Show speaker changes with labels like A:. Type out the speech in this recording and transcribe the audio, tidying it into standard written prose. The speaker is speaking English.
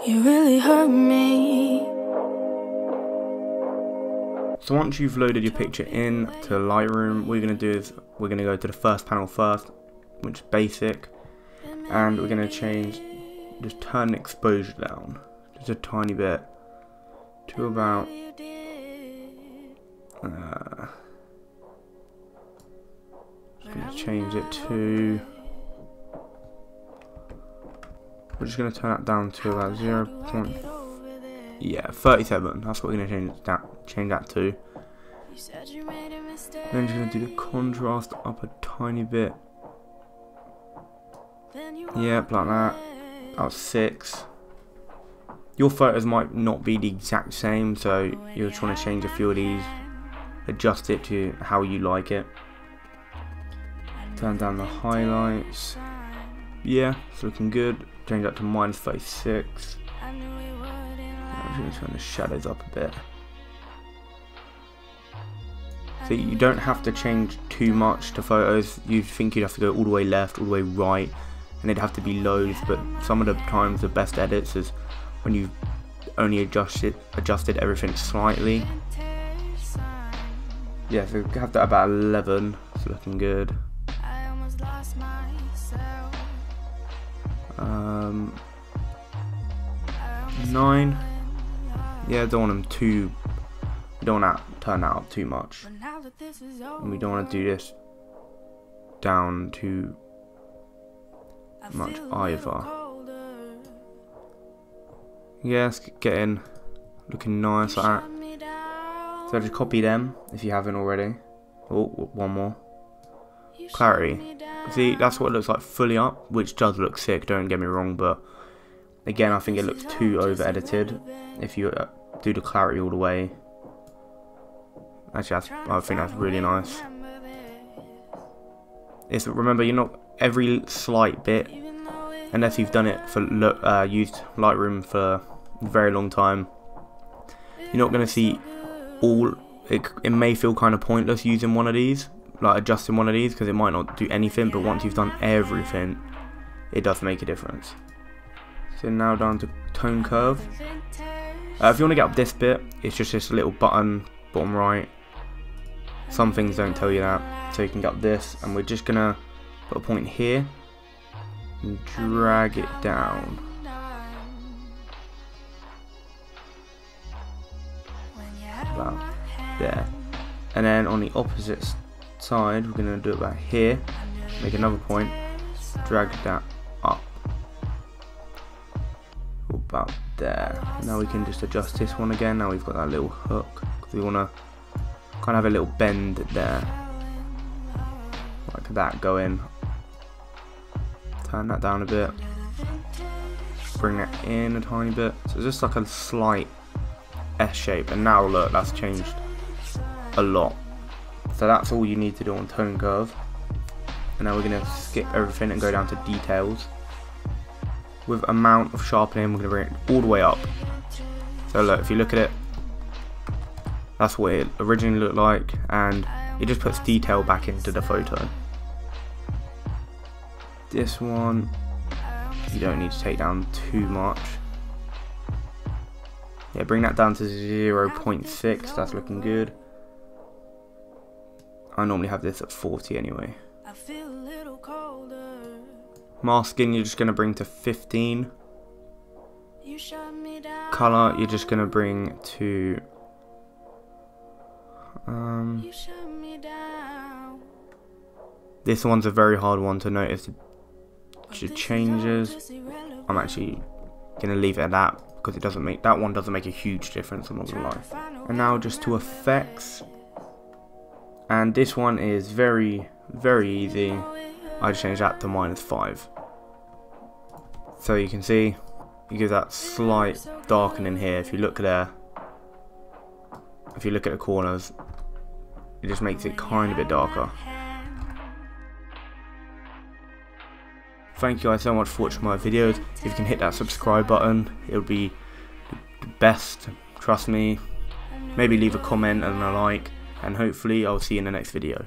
A: You really hurt me.
B: So once you've loaded your picture in to Lightroom, what we're going to do is we're going to go to the first panel first, which is basic, and we're going to just turn the exposure down just a tiny bit to about just going to change it to, we're just going to turn that down to about 37. That's what we're going to change that to. Then just going to do the contrast up a tiny bit. Yep, like that. About 6. Your photos might not be the exact same, so you're trying to change a few of these, adjust it to how you like it. Turn down the highlights. Yeah, it's looking good. Change that to -36. I'm just going to turn the shadows up a bit. So you don't have to change too much to photos. You think you'd have to go all the way left, all the way right, and it'd have to be loads, but some of the times the best edits is when you've only adjusted everything slightly. Yeah, so have that about 11. It's looking good. 9. Yeah, don't want them too. We don't want to turn that up too much, and we don't want to do this down too much either. Yeah, it's getting looking nice like that. So just copy them if you haven't already. Oh, one more. Clarity. See, that's what it looks like fully up, which does look sick, don't get me wrong, but again, I think it looks too over edited if you do the clarity all the way. Actually, I think that's really nice. Remember, you're not every slight bit, unless you've done it for used Lightroom for a very long time. You're not going to see all. It may feel kind of pointless using one of these, like adjusting one of these, because it might not do anything. But once you've done everything, it does make a difference. So now down to tone curve. If you want to get up this bit, it's just this little button bottom right. Some things don't tell you that, so you can get up this, and we're just gonna put a point here and drag it down. About there. And then on the opposite side, we're gonna do it about here. Make another point, drag that up. About there. Now we can just adjust this one again. Now we've got that little hook, because we want to kind of have a little bend there, like that going. Turn that down a bit, bring that in a tiny bit, so just like a slight S shape. And now look, that's changed a lot. So that's all you need to do on tone curve. And now we're going to skip everything and go down to details. With amount of sharpening, we're going to bring it all the way up. So look, if you look at it, that's what it originally looked like, and it just puts detail back into the photo. This one, you don't need to take down too much. Yeah, bring that down to 0.6, that's looking good. I normally have this at 40 anyway. Masking, you're just going to bring to 15. Color, you're just going to bring to this one's a very hard one to notice the changes. I'm actually going to leave it at that, because that one doesn't make a huge difference, I'm not going to lie. And now just to effects, and this one is very, very easy. I just changed that to -5. So you can see, you give that slight darkening here. If you look there, if you look at the corners, it just makes it kind of a bit darker. Thank you guys so much for watching my videos. If you can hit that subscribe button, it would be the best, trust me. Maybe leave a comment and a like, and hopefully I'll see you in the next video.